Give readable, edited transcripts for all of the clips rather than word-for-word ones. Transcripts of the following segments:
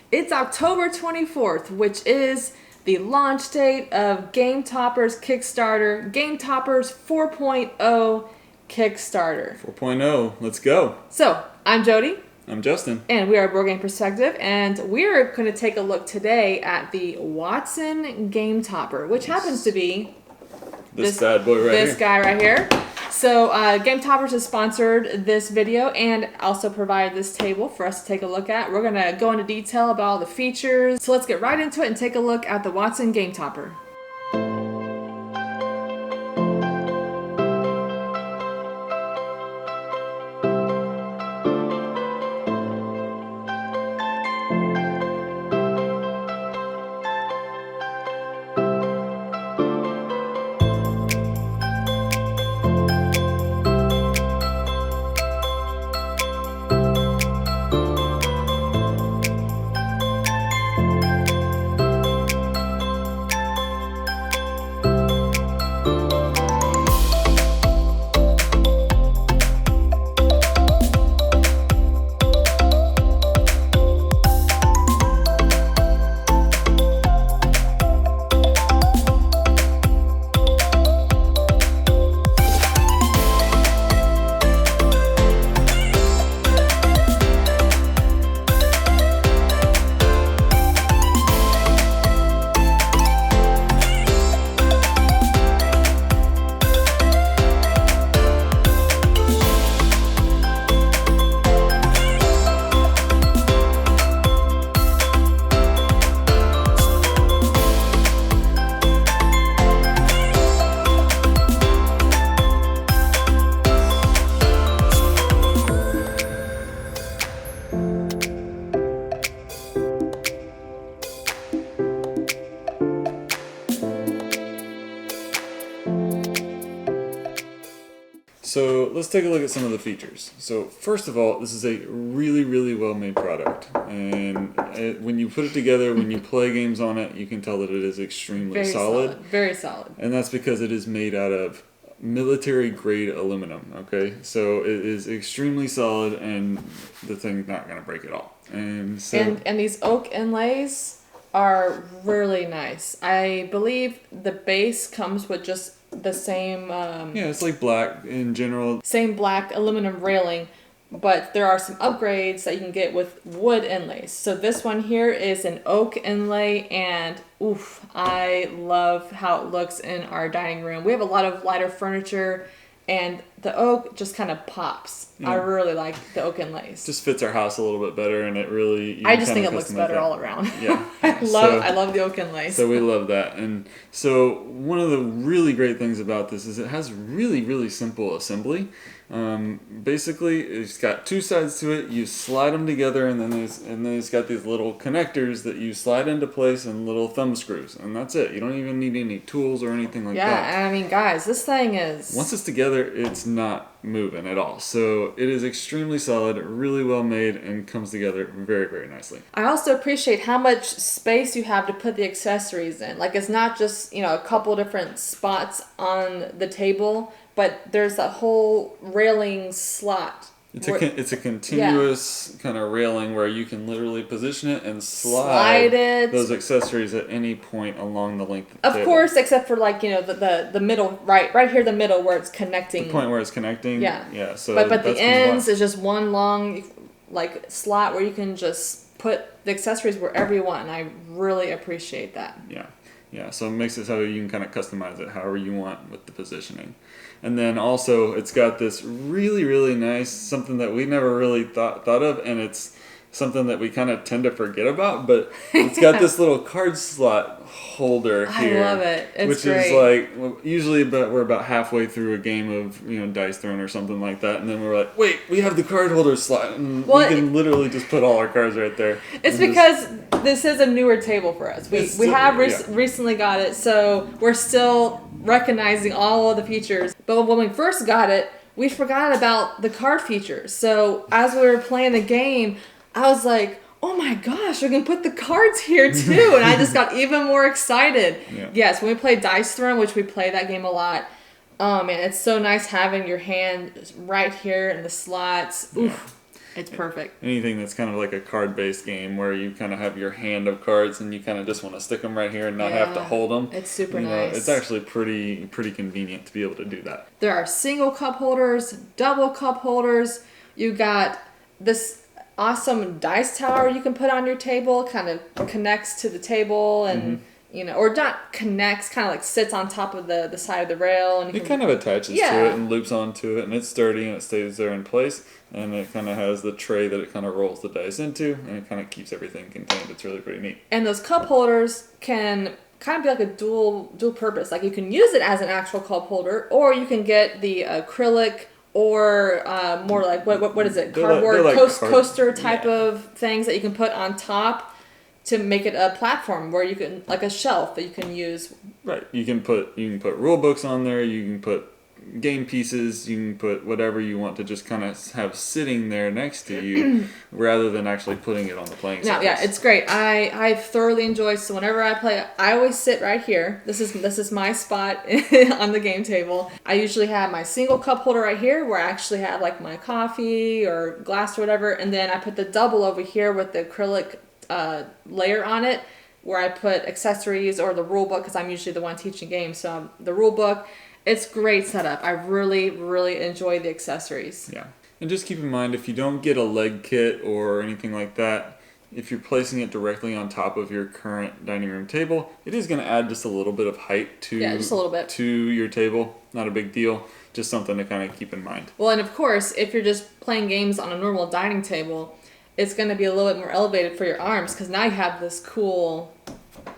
It's October 24th, which is the launch date of Game Toppers Kickstarter, Game Toppers 4.0 Kickstarter. 4.0, let's go. So, I'm Jody. I'm Justin. And we are Board Game Perspective, and we're going to take a look today at the Watson Game Topper, which happens to be This bad boy right here. This guy right here. So, Game Toppers has sponsored this video and also provided this table for us to take a look at. We're going to go into detail about all the features. So let's get right into it and take a look at the Watson Game Topper. So let's take a look at some of the features. So first of all, this is a really, really well-made product. And when you put it together, when you play games on it, you can tell that it is extremely solid. Very solid. And that's because it is made out of military-grade aluminum, okay? So it is extremely solid, and the thing's not going to break at all. And so And these oak inlays are really nice. I believe the base comes with just the same yeah, it's like black in general. same black aluminum railing, but there are some upgrades that you can get with wood inlays. So this one here is an oak inlay, and oof, I love how it looks in our dining room. We have a lot of lighter furniture, and the oak just kind of pops. Yeah. I really like the oak inlays. Just fits our house a little bit better, and it really. I just think it looks better all around. Yeah, I love the oak inlays. So we love that, and so one of the really great things about this is it has really, really simple assembly. Basically, it's got two sides to it. You slide them together, and then it's got these little connectors that you slide into place and little thumb screws, and that's it. You don't even need any tools or anything like that. Yeah, and I mean, guys, this thing is... Once it's together, it's not moving at all. So it is extremely solid, really well made, and comes together very, very nicely. I also appreciate how much space you have to put the accessories in. Like, it's not just, a couple different spots on the table, but there's a whole railing slot. It's a continuous kind of railing where you can literally position it and slide it. Those accessories at any point along the length of the table. Of course, except for the middle, right here, the middle where it's connecting. The point where it's connecting. Yeah. So but the ends is just one long slot where you can just put the accessories wherever you want, and I really appreciate that. Yeah. So it makes it so you can kind of customize it however you want with the positioning. And then also it's got this really, really nice, something that we never really thought of, and it's something that we kind of tend to forget about, but it's got this little card slot holder here. I love it. It's which great. is like, usually we're about halfway through a game of Dice Throne or something like that, and then we're like, wait, we have the card holder slot, and we can literally just put all our cards right there. It's because this is a newer table for us. We have recently got it, so we're still recognizing all of the features. But when we first got it, we forgot about the card features. So as we were playing the game, I was like, oh my gosh, we can put the cards here too. And I just got even more excited. Yeah. Yes, when we play Dice Throne, which we play that game a lot, oh man, it's so nice having your hand right here in the slots. Oof. It's perfect. Anything that's kind of like a card-based game where you kind of have your hand of cards and you kind of just want to stick them right here and not have to hold them. It's super nice. It's actually pretty convenient to be able to do that. There are single cup holders, double cup holders. You got this awesome dice tower you can put on your table, kind of connects to the table and or not connects, kind of like sits on top of the side of the rail, and it kind of attaches to it and loops onto it, and it's sturdy and it stays there in place, and it kind of has the tray that it kind of rolls the dice into, and it kind of keeps everything contained. It's really pretty neat. And those cup holders can kind of be like a dual purpose. Like you can use it as an actual cup holder, or you can get the acrylic or more like what is it, cardboard coaster type of things that you can put on top to make it a platform where you can, like a shelf that you can use. Right. You can put rule books on there. You can put game pieces. You can put whatever you want to just kind of have sitting there next to you, rather than actually putting it on the playing surface. Yeah, it's great. I thoroughly enjoy. So whenever I play, I always sit right here. This is my spot on the game table. I usually have my single cup holder right here, where I actually have like my coffee or glass or whatever, and then I put the double over here with the acrylic layer on it, where I put accessories or the rule book, because I'm usually the one teaching games. So the rule book, it's great setup. I really, really enjoy the accessories. Yeah. And just keep in mind, if you don't get a leg kit or anything like that, if you're placing it directly on top of your current dining room table, it is going to add just a little bit of height to just a little bit to your table. Not a big deal. Just something to kind of keep in mind. Well, and of course, if you're just playing games on a normal dining table, it's going to be a little bit more elevated for your arms, because now you have this cool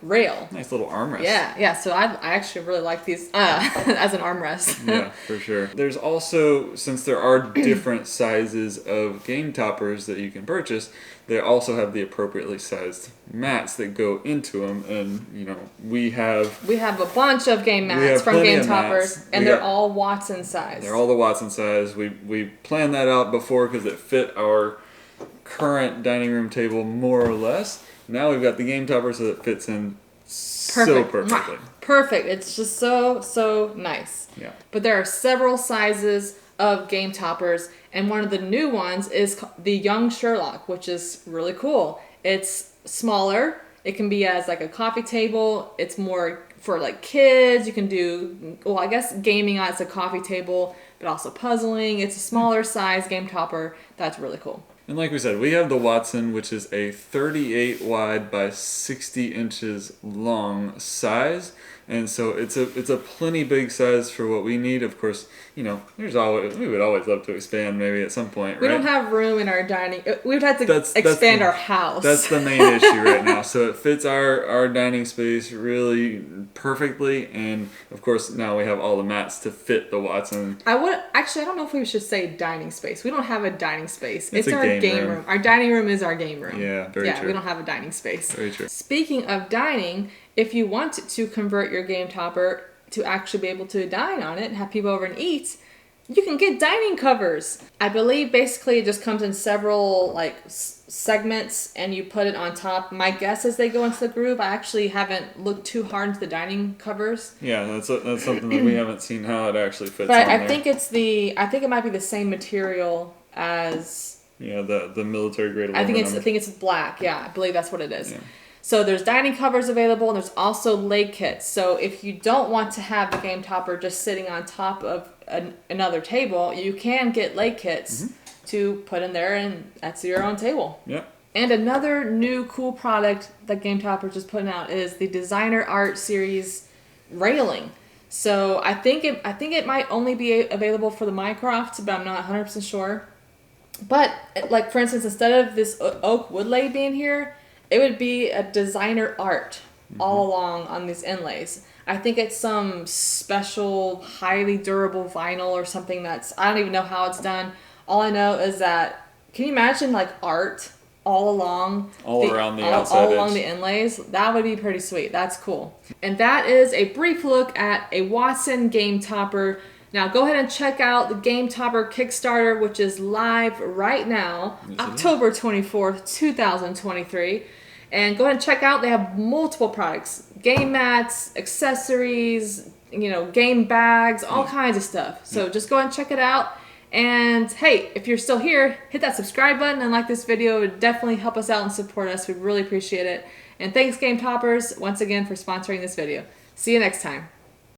rail. Nice little armrest. Yeah. So I actually really like these as an armrest. Yeah, for sure. There's also, since there are different sizes of game toppers that you can purchase, they also have the appropriately sized mats that go into them. And we have a bunch of game mats from Game Toppers, and they're all Watson size. They're all the Watson size. We planned that out before because it fit our current dining room table more or less. Now we've got the Game Topper, so it fits in so perfectly. Perfect. It's just so nice. Yeah. But there are several sizes of Game Toppers, and one of the new ones is the Young Sherlock, which is really cool. It's smaller. It can be as like a coffee table. It's more for like kids. You can do, well, I guess gaming as a coffee table, but also puzzling. It's a smaller size Game Topper. That's really cool. And like we said, we have the Watson, which is a 38 wide by 60 inches long size. And so it's a plenty big size for what we need. Of course, we would always love to expand maybe at some point, right? We don't have room in our dining. We'd have to expand our house. That's the main issue right now. So it fits our dining space really perfectly, and of course now we have all the mats to fit the Watson. I don't know if we should say dining space. We don't have a dining space. It's our game room. Our dining room is our game room. Yeah, very true. We don't have a dining space. Very true. Speaking of dining, if you want to convert your Game Topper to actually be able to dine on it and have people over and eat, you can get dining covers. I believe basically it just comes in several segments, and you put it on top. My guess is they go into the groove. I actually haven't looked too hard into the dining covers. Yeah, that's something that we haven't seen how it actually fits. But I think it might be the same material as the military grade aluminum. I think it's black. Yeah, I believe that's what it is. Yeah. So there's dining covers available, and there's also leg kits. So if you don't want to have the Game Topper just sitting on top of another table, you can get leg kits to put in there, and that's your own table. Yeah. And another new cool product that Game Topper just putting out is the Designer Art Series railing. So I think it might only be available for the Minecraft, but I'm not 100% sure. But like for instance, instead of this oak wood lay being here, it would be a designer art all along on these inlays. I think it's some special, highly durable vinyl or something I don't even know how it's done. All I know is that, can you imagine like art all along the inlays? That would be pretty sweet. That's cool. And that is a brief look at a Watson Game Topper. Now go ahead and check out the Game Topper Kickstarter, which is live right now, October 24th, 2023. And go ahead and check out, they have multiple products. Game mats, accessories, game bags, all kinds of stuff. So just go ahead and check it out. And hey, if you're still here, hit that subscribe button and like this video. It would definitely help us out and support us. We'd really appreciate it. And thanks, Game Toppers, once again for sponsoring this video. See you next time.